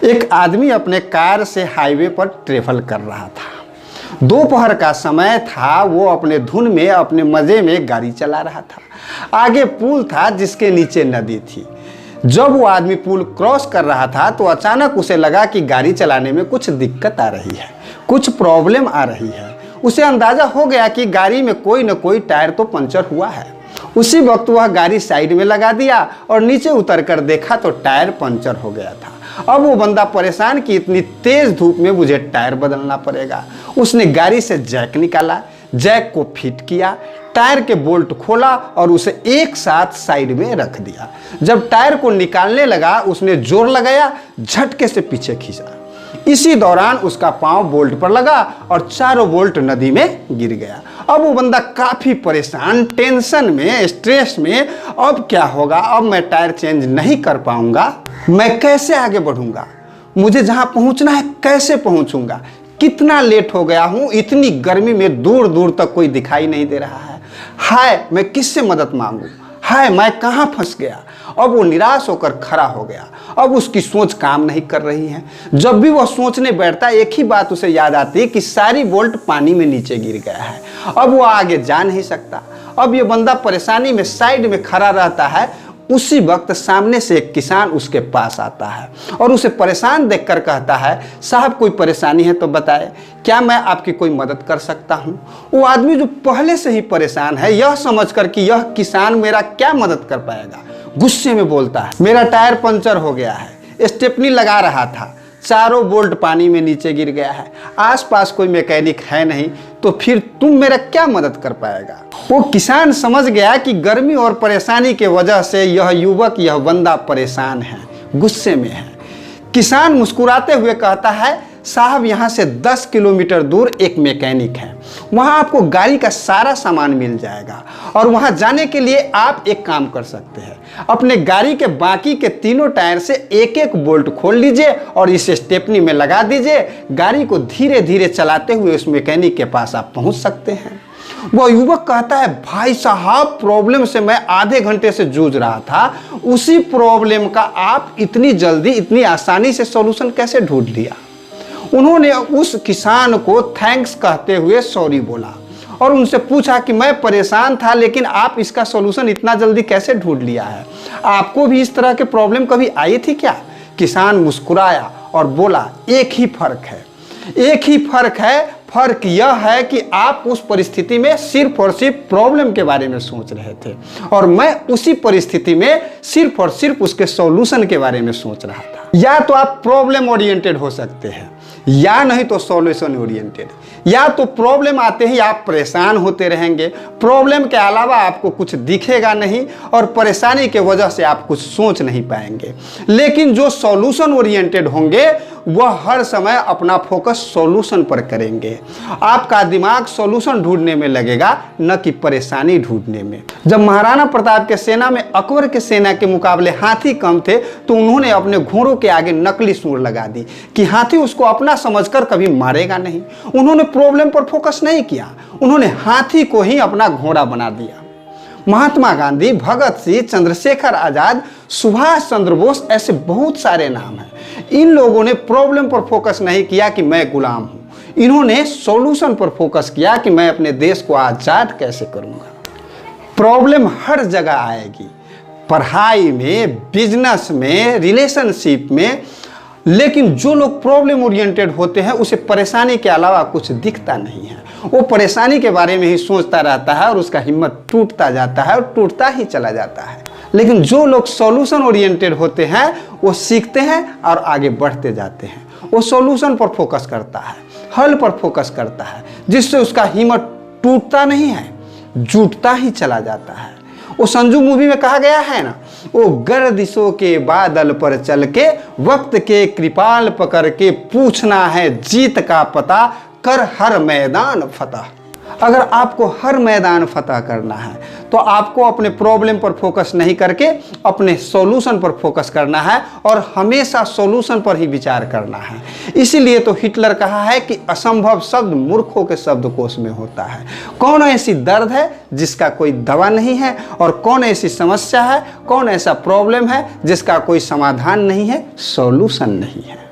एक आदमी अपने कार से हाईवे पर ट्रेवल कर रहा था। दोपहर का समय था। वो अपने धुन में, अपने मज़े में गाड़ी चला रहा था। आगे पुल था जिसके नीचे नदी थी। जब वो आदमी पुल क्रॉस कर रहा था तो अचानक उसे लगा कि गाड़ी चलाने में कुछ दिक्कत आ रही है, कुछ प्रॉब्लम आ रही है। उसे अंदाज़ा हो गया कि गाड़ी में कोई न कोई टायर तो पंचर हुआ है। उसी वक्त वह गाड़ी साइड में लगा दिया और नीचे उतर कर देखा तो टायर पंचर हो गया था। अब वो बंदा परेशान कि इतनी तेज धूप में मुझे टायर बदलना पड़ेगा। उसने गाड़ी से जैक निकाला, जैक को फिट किया, टायर के बोल्ट खोला और उसे एक साथ साइड में रख दिया। जब टायर को निकालने लगा उसने जोर लगाया, झटके से पीछे खींचा। इसी दौरान उसका पांव बोल्ट पर लगा और चारों बोल्ट नदी में गिर गया। अब वो बंदा काफी परेशान, टेंशन में, स्ट्रेस में। अब क्या होगा? अब मैं टायर चेंज नहीं कर पाऊंगा, मैं कैसे आगे बढ़ूंगा? मुझे जहां पहुंचना है कैसे पहुंचूंगा? कितना लेट हो गया हूं, इतनी गर्मी में दूर दूर तक कोई दिखाई नहीं दे रहा है। हाय, मैं किससे मदद मांगू? हाय, मैं कहां फंस गया? अब वो निराश होकर खड़ा हो गया। अब उसकी सोच काम नहीं कर रही है। जब भी वह सोचने बैठता एक ही बात उसे याद आती है कि सारी बोल्ट पानी में नीचे गिर गया है। अब वो आगे जा नहीं सकता। अब ये बंदा परेशानी में साइड में खड़ा रहता है। उसी वक्त सामने से एक किसान उसके पास आता है और उसे परेशान देखकर कहता है, साहब कोई परेशानी है तो बताएं, क्या मैं आपकी कोई मदद कर सकता हूँ? वो आदमी जो पहले से ही परेशान है, यह समझकर कि यह किसान मेरा क्या मदद कर पाएगा, गुस्से में बोलता है, मेरा टायर पंचर हो गया है, स्टेपनी लगा रहा था, चारों बोल्ट पानी में नीचे गिर गया है, आसपास कोई मैकेनिक है नहीं, तो फिर तुम मेरा क्या मदद कर पाएगा? वो किसान समझ गया कि गर्मी और परेशानी के वजह से यह युवक, यह बंदा परेशान है, गुस्से में है। किसान मुस्कुराते हुए कहता है, साहब यहाँ से 10 किलोमीटर दूर एक मैकेनिक है, वहाँ आपको गाड़ी का सारा सामान मिल जाएगा और वहाँ जाने के लिए आप एक काम कर सकते हैं, अपने गाड़ी के बाकी के तीनों टायर से एक एक बोल्ट खोल लीजिए और इसे स्टेपनी में लगा दीजिए। गाड़ी को धीरे धीरे चलाते हुए उस मैकेनिक के पास आप पहुँच सकते हैं। वह युवक कहता है, भाई साहब प्रॉब्लम से मैं आधे घंटे से जूझ रहा था, उसी प्रॉब्लम का आप इतनी जल्दी, इतनी आसानी से सॉल्यूशन कैसे ढूंढ लिया? उन्होंने उस किसान को थैंक्स कहते हुए सॉरी बोला और उनसे पूछा कि मैं परेशान था लेकिन आप इसका सॉल्यूशन इतना जल्दी कैसे ढूंढ लिया है? आपको भी इस तरह के प्रॉब्लम कभी आई थी क्या? किसान मुस्कुराया और बोला, एक ही फर्क है, एक ही फर्क है। फर्क यह है कि आप उस परिस्थिति में सिर्फ और सिर्फ प्रॉब्लम के बारे में सोच रहे थे और मैं उसी परिस्थिति में सिर्फ और सिर्फ उसके सॉल्यूशन के बारे में सोच रहा था। या तो आप प्रॉब्लम ओरिएंटेड हो सकते हैं या नहीं तो सॉल्यूशन ओरिएंटेड। या तो प्रॉब्लम आते ही आप परेशान होते रहेंगे, प्रॉब्लम के अलावा आपको कुछ दिखेगा नहीं और परेशानी के वजह से आप कुछ सोच नहीं पाएंगे। लेकिन जो सॉल्यूशन ओरिएंटेड होंगे वह हर समय अपना फोकस सॉल्यूशन पर करेंगे। आपका दिमाग सॉल्यूशन ढूंढने में लगेगा, न कि परेशानी ढूंढने में। जब महाराणा प्रताप के सेना में अकबर के सेना के मुकाबले हाथी कम थे तो उन्होंने अपने घोड़ों के आगे नकली सूंड लगा दी कि हाथी उसको अपना समझकर कभी मारेगा नहीं। उन्होंने प्रॉब्लम पर फोकस नहीं किया, उन्होंने हाथी को ही अपना घोड़ा बना दिया। महात्मा गांधी, भगत सिंह, चंद्रशेखर आजाद, सुभाष चंद्र बोस, ऐसे बहुत सारे नाम हैं। इन लोगों ने प्रॉब्लम पर फोकस नहीं किया कि मैं गुलाम हूं, इन्होंने सॉल्यूशन पर फोकस किया कि मैं अपने देश को आजाद कैसे करूंगा। प्रॉब्लम हर जगह आएगी, पढ़ाई में, बिजनेस में, रिलेशनशिप में। लेकिन जो लोग प्रॉब्लम ओरिएंटेड होते हैं उसे परेशानी के अलावा कुछ दिखता नहीं है। वो परेशानी के बारे में ही सोचता रहता है और उसका हिम्मत टूटता जाता है और टूटता ही चला जाता है। लेकिन जो लोग सॉल्यूशन ओरिएंटेड होते हैं वो सीखते हैं और आगे बढ़ते जाते हैं। वो सॉल्यूशन पर फोकस करता है, हल पर फोकस करता है, जिससे उसका हिम्मत टूटता नहीं है, जुटता ही चला जाता है। वो संजू मूवी में कहा गया है ना, वो गर्दिशों के बादल पर चल के, वक्त के कृपाल पकड़ के, पूछना है जीत का पता, कर हर मैदान फतह। अगर आपको हर मैदान फतह करना है तो आपको अपने प्रॉब्लम पर फोकस नहीं करके अपने सॉल्यूशन पर फोकस करना है और हमेशा सॉल्यूशन पर ही विचार करना है। इसीलिए तो हिटलर कहा है कि असंभव शब्द मूर्खों के शब्दकोश में होता है। कौन ऐसी दर्द है जिसका कोई दवा नहीं है और कौन ऐसी समस्या है, कौन ऐसा प्रॉब्लम है जिसका कोई समाधान नहीं है, सॉल्यूशन नहीं है।